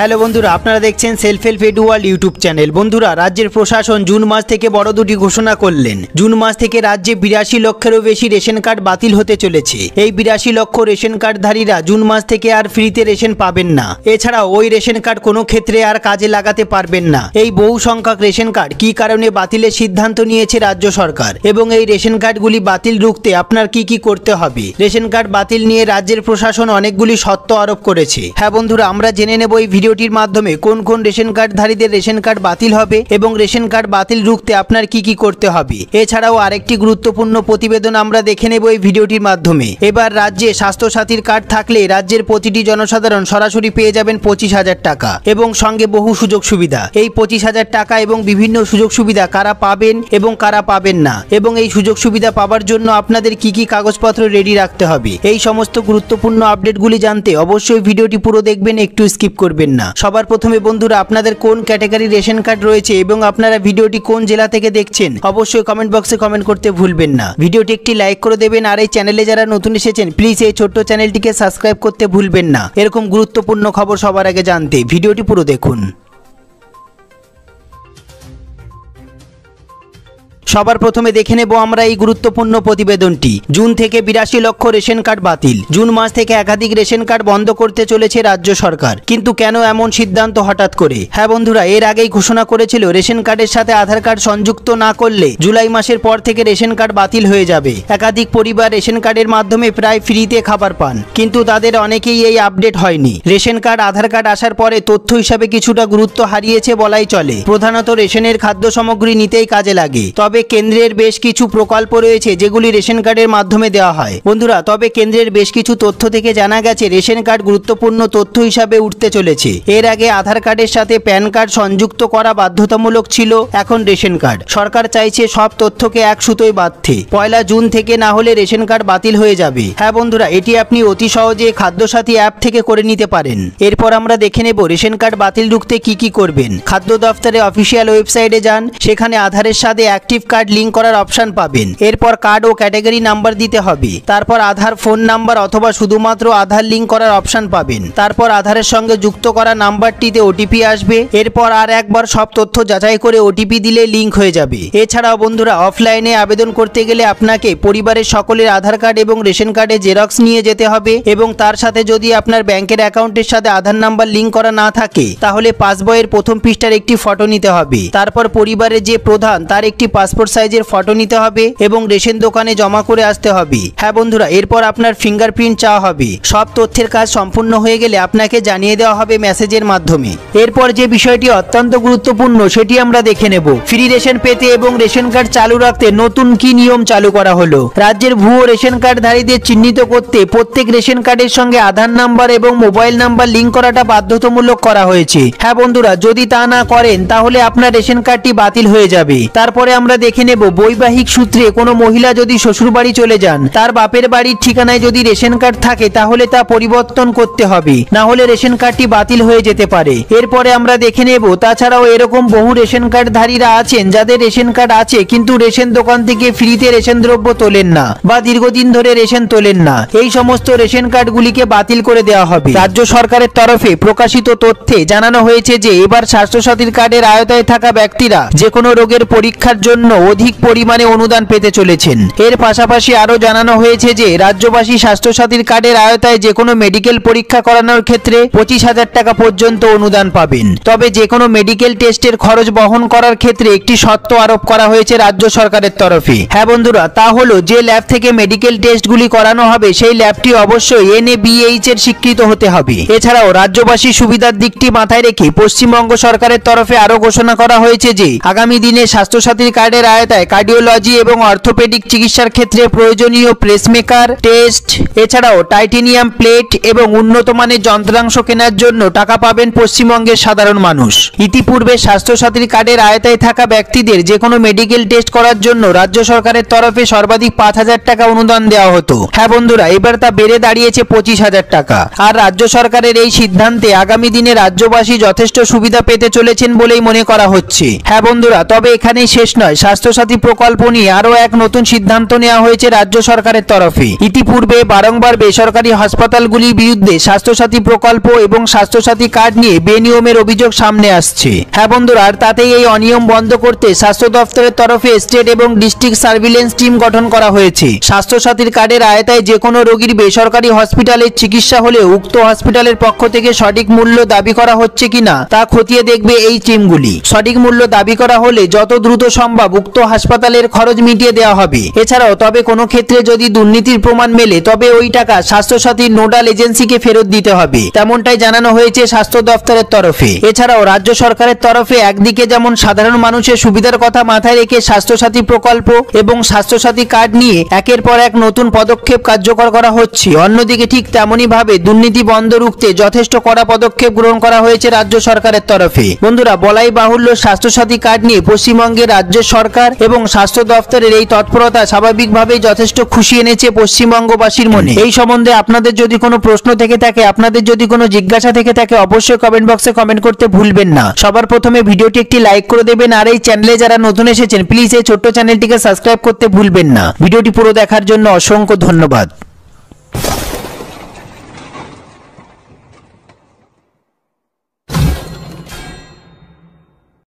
Hello বন্ধুরা, আপনারা দেখছেন self help edu world YouTube channel. বন্ধুরা, রাজ্যের প্রশাসন জুন মাস থেকে বড় দুটি ঘোষণা করলেন। জুন মাস থেকে রাজ্যে 82 লক্ষেরও বেশি রেশন কার্ড বাতিল হতে চলেছে। এই 82 লক্ষ রেশন কার্ডধারীরা জুন মাস থেকে আর ফ্রিতে রেশন পাবেন না। এছাড়াও ওই রেশন কার্ড কোনো ক্ষেত্রে আর কাজে লাগাতে পারবেন না। এই বহু সংখ্যক রেশন কার্ড কী কারণে বাতিলের সিদ্ধান্ত নিয়েছে রাজ্য সরকার এবং এই রেশন কার্ডগুলি বাতিল রুখতে আপনার কি করতে হবে। রেশন কার্ড বাতিল নিয়ে রাজ্যের প্রশাসন অনেকগুলি শর্ত আরোপ করেছে। হ্যাঁ বন্ধুরা, আমরা জেনে নেব এই ভিডিওটির মাধ্যমে কোন কোন রেশন কার্ডধারীদের রেশন কার্ড বাতিল হবে এবং রেশন কার্ড বাতিল রুখতে আপনার কি করতে হবে। এছাড়াও আরেকটি গুরুত্বপূর্ণ প্রতিবেদন আমরা দেখে নেব এই ভিডিওটির মাধ্যমে। এবার রাজ্যে স্বাস্থ্যসাথীর কার্ড থাকলে রাজ্যের প্রতিটি জনসাধারণ সরাসরি পেয়ে যাবেন 25,000 টাকা এবং সঙ্গে বহু সুযোগ সুবিধা। এই 25,000 টাকা এবং বিভিন্ন সুযোগ সুবিধা কারা পাবেন এবং কারা পাবেন না এবং এই সুযোগ সুবিধা পাওয়ার জন্য আপনাদের কি কাগজপত্র রেডি রাখতে হবে, এই সমস্ত গুরুত্বপূর্ণ আপডেটগুলি জানতে অবশ্যই ভিডিওটি পুরো দেখবেন, একটু স্কিপ করবেন না। সবার প্রথমে বন্ধুরা, আপনাদের কোন ক্যাটাগরির রেশন কার্ড রয়েছে এবং আপনারা ভিডিওটি কোন জেলা থেকে দেখছেন অবশ্যই কমেন্ট বক্সে কমেন্ট করতে ভুলবেন না। ভিডিওটি একটি লাইক করে দেবেন আর এই চ্যানেলে যারা নতুন এসেছেন প্লিজ এই ছোট্ট চ্যানেলটিকে সাবস্ক্রাইব করতে ভুলবেন না। এরকম গুরুত্বপূর্ণ খবর সবার আগে জানতে ভিডিওটি পুরো দেখুন। সবার প্রথমে দেখে নেব আমরা এই গুরুত্বপূর্ণ প্রতিবেদনটি। জুন থেকে 82 লক্ষ রেশন কার্ড বাতিল। জুন মাস থেকে একাধিক রেশন কার্ড বন্ধ করতে চলেছে রাজ্য সরকার, কিন্তু কেন এমন সিদ্ধান্ত হঠাৎ করে? হ্যাঁ বন্ধুরা, এর আগেই ঘোষণা করেছিল রেশন কার্ডের সাথে আধার কার্ড সংযুক্ত না করলে জুলাই মাসের পর থেকে রেশন কার্ড বাতিল হয়ে যাবে। একাধিক পরিবার রেশন কার্ডের মাধ্যমে প্রায় ফ্রিতে খাবার পান, কিন্তু তাদের অনেকেই এই আপডেট হয়নি। রেশন কার্ড আধার কার্ড আসার পরে তথ্য হিসাবে কিছুটা গুরুত্ব হারিয়েছে বলাই চলে। প্রধানত রেশনের খাদ্য সামগ্রী নিতেই কাজে লাগে। তবে কেন্দ্রের বেশ কিছু প্রকল্প রয়েছে যেগুলি রেশন কার্ডের মাধ্যমে দেওয়া হয়। বন্ধুরা, তবে কেন্দ্রের বেশ কিছু তথ্য থেকে জানা গেছে রেশন কার্ড গুরুত্বপূর্ণ তথ্য হিসাবে উঠতে চলেছে। এর আগে আধার কার্ডের সাথে প্যান কার্ড সংযুক্ত করা বাধ্যতামূলক ছিল, এখন রেশন কার্ড। সরকার চাইছে সব তথ্যকে এক সুতোয় বাঁধতে। 1 জুন থেকে না হলে রেশন কার্ড বাতিল হয়ে যাবে। হ্যাঁ বন্ধুরা, এটি আপনি অতি সহজে খাদ্যসাথী অ্যাপ থেকে করে নিতে পারেন। এরপর আমরা দেখে নেব রেশন কার্ড বাতিল রুখতে কি করবেন। খাদ্য দফতরের অফিসিয়াল ওয়েবসাইটে যান, সেখানে আধারের সাথে অ্যাক্টিভ কার্ড লিংক করার অপশন পাবেন। এরপর কার্ড ও ক্যাটাগরি নাম্বার দিতে হবে। তারপর আধার ফোন নাম্বার অথবা শুধুমাত্র আধার লিংক করার অপশন পাবেন। তারপর আধারের সঙ্গে যুক্ত করা নাম্বারটিতে ওটিপি আসবে। এরপর আর একবার সব তথ্য যাচাই করে ওটিপি দিলে লিংক হয়ে যাবে। এছাড়াও বন্ধুরা, অফলাইনে আবেদন করতে গেলে আপনাকে পরিবারের সকলের আধার কার্ড এবং রেশন কার্ডের জেরক্স নিয়ে যেতে হবে এবং তার সাথে যদি আপনার ব্যাংকের অ্যাকাউন্টের সাথে আধার নাম্বার লিংক করা না থাকে তাহলে পাসবইয়ের প্রথম পৃষ্ঠার একটি ফটো নিতে হবে। তারপর পরিবারের যে প্রধান তার একটি পাসপোর্ট সাইজের ফটো নিতে হবে এবং রেশন দোকানে জমা করে আসতে হবে। হ্যাঁ বন্ধুরা, এরপর আপনার ফিঙ্গারপ্রিন্ট চাওয়া হবে। সব তথ্যের কাজ সম্পূর্ণ হয়ে গেলে আপনাকে জানিয়ে দেওয়া হবে মেসেজের মাধ্যমে। এরপর যে বিষয়টি অত্যন্ত গুরুত্বপূর্ণ সেটি আমরা দেখে নেব। ফ্রি রেশন পেতে এবং রেশন কার্ড চালু রাখতে নতুন কি নিয়ম চালু করা হলো। রাজ্যের ভুয়ো রেশন কার্ডধারীদের চিহ্নিত করতে প্রত্যেক রেশন কার্ডের সঙ্গে আধার নাম্বার এবং মোবাইল নাম্বার লিংক করাটা বাধ্যতামূলক করা হয়েছে। হ্যাঁ বন্ধুরা, যদি তা না করেন তাহলে আপনার রেশন কার্ডটি বাতিল হয়ে যাবে। তারপরে আমরা দেখে নেব বৈবাহিক সূত্রে কোনো মহিলা যদি শ্বশুর বাড়ি চলে যান, তার বাপের বাড়ির ঠিকানায় যদি রেশন কার্ড থাকে তাহলে তা পরিবর্তন করতে হবে, না হলে রেশন কার্ডটি বাতিল হয়ে যেতে পারে। এরপরে আমরা দেখে নেব তাছাড়াও এরকম বহু রেশন কার্ডধারীরা আছেন যাদের রেশন কার্ড আছে কিন্তু রেশন দোকান থেকে ফ্রিতে রেশন দ্রব্য তোলেন না বা দীর্ঘদিন ধরে রেশন তোলেন না। এই সমস্ত রেশন কার্ডগুলিকে বাতিল করে দেওয়া হবে। রাজ্য সরকারের তরফে প্রকাশিত তথ্যে জানানো হয়েছে যে এবার স্বাস্থ্যসাথীর কার্ডের আওতায় থাকা ব্যক্তিরা যে কোনো রোগের পরীক্ষার জন্য অধিক পরিমাণে অনুদান পেতে চলেছেন। এর পাশাপাশি আরো জানানো হয়েছে যে রাজ্যবাসী স্বাস্থ্যসাথীর কার্ডের আওতায় যে কোনো মেডিকেল পরীক্ষা করানোর ক্ষেত্রে 25,000 টাকা পর্যন্ত অনুদান পাবেন। তবে যে কোনো মেডিকেল টেস্টের খরচ বহন করার ক্ষেত্রে একটি শর্ত আরোপ করা হয়েছে রাজ্য সরকারের তরফে। হ্যাঁ বন্ধুরা, তা হলো যে ল্যাব থেকে মেডিকেল টেস্টগুলি করানো হবে সেই ল্যাবটি অবশ্যই NABH এর স্বীকৃত হতে হবে। এছাড়াও রাজ্যবাসী সুবিধার দিকটি মাথায় রেখে পশ্চিমবঙ্গ সরকারের তরফে আরো ঘোষণা করা হয়েছে যে আগামী দিনে স্বাস্থ্যসাথীর কার্ডের আওতায় কার্ডিওলজি এবং অর্থোপেডিক চিকিৎসার ক্ষেত্রে প্রয়োজনীয় প্লেসমেকার টেস্ট, এছাড়াও টাইটেনিয়াম প্লেট এবং উন্নত মানের যন্ত্রাংশ কেনার জন্য টাকা পাবেন পশ্চিমবঙ্গের সাধারণ মানুষ। ইতিপূর্বে স্বাস্থ্যসাথীর কার্ডের আওতায় থাকা ব্যক্তিদের যে কোনো মেডিকেল টেস্ট করার জন্য রাজ্য সরকারের তরফে সর্বাধিক 5,000 টাকা অনুদান দেওয়া হতো। হ্যাঁ বন্ধুরা, এবার তা বেড়ে দাঁড়িয়েছে 25,000 টাকা। আর রাজ্য সরকারের এই সিদ্ধান্তে আগামী দিনে রাজ্যবাসী যথেষ্ট সুবিধা পেতে চলেছেন বলেই মনে করা হচ্ছে। হ্যাঁ বন্ধুরা, তবে এখানেই শেষ নয়। স্বাস্থ্যসাথী প্রকল্প নিয়ে আরও এক নতুন সিদ্ধান্ত নেওয়া হয়েছে রাজ্য সরকারের তরফে। ইতিপূর্বে বারংবার বেসরকারি হাসপাতালগুলির বিরুদ্ধে স্বাস্থ্যসাথী প্রকল্প এবং স্বাস্থ্যসাথী কার্ড নিয়ে বেনিয়মের অভিযোগ সামনে আসছে। হ্যাঁ বন্ধুরা, আর তাতেই এই অনিয়ম বন্ধ করতে স্বাস্থ্য দপ্তরের তরফে স্টেট এবং ডিস্ট্রিক্ট সার্ভিলেন্স টিম গঠন করা হয়েছে। স্বাস্থ্যসাথীর কার্ডের আওতায় যে কোনো রোগীর বেসরকারি হসপিটালের চিকিৎসা হলে উক্ত হসপিটালের পক্ষ থেকে সঠিক মূল্য দাবি করা হচ্ছে কিনা তা খতিয়ে দেখবে এই টিমগুলি। সঠিক মূল্য দাবি করা হলে যত দ্রুত সম্ভব উক্ত হাসপাতালের খরচ মিটিয়ে দেওয়া হবে। এছাড়াও তবে কোনো ক্ষেত্রে যদি দুর্নীতির প্রমাণ মেলে তবে ওই টাকা স্বাস্থ্যসাথীর নোডাল এজেন্সিকে ফেরত দিতে হবে, তেমনটাই জানানো হয়েছে স্বাস্থ্য দপ্তরের তরফে। এছাড়াও রাজ্য সরকারের তরফে একদিকে যেমন সাধারণ মানুষের সুবিধার কথা মাথায় রেখে স্বাস্থ্যসাথী প্রকল্প এবং স্বাস্থ্যসাথী কার্ড নিয়ে একের পর এক নতুন পদক্ষেপ কার্যকর করা হচ্ছে, অন্যদিকে ঠিক তেমনই ভাবে দুর্নীতি বন্ধ রুখতে যথেষ্ট কড়া পদক্ষেপ গ্রহণ করা হয়েছে রাজ্য সরকারের তরফে। বন্ধুরা, বলাই বাহুল্য স্বাস্থ্যসাথী কার্ড নিয়ে পশ্চিমবঙ্গের রাজ্য সরকার এবং স্বাস্থ্য দপ্তরের এই তৎপরতা স্বাভাবিকভাবেই যথেষ্ট খুশি এনেছে পশ্চিমবঙ্গবাসীর মনে। এই সম্বন্ধে আপনাদের যদি কোনো প্রশ্ন থেকে থাকে, আপনাদের যদি কোনো জিজ্ঞাসা থেকে থাকে, অবশ্যই কমেন্ট বক্সে কমেন্ট করতে ভুলবেন না। সবার প্রথমে ভিডিওটি একটি লাইক করে দেবেন, আর এই চ্যানেলে যারা নতুন এসেছেন প্লিজ এই ছোট্ট চ্যানেলটিকে সাবস্ক্রাইব করতে ভুলবেন না। ভিডিওটি পুরো দেখার জন্য অসংখ্য ধন্যবাদ।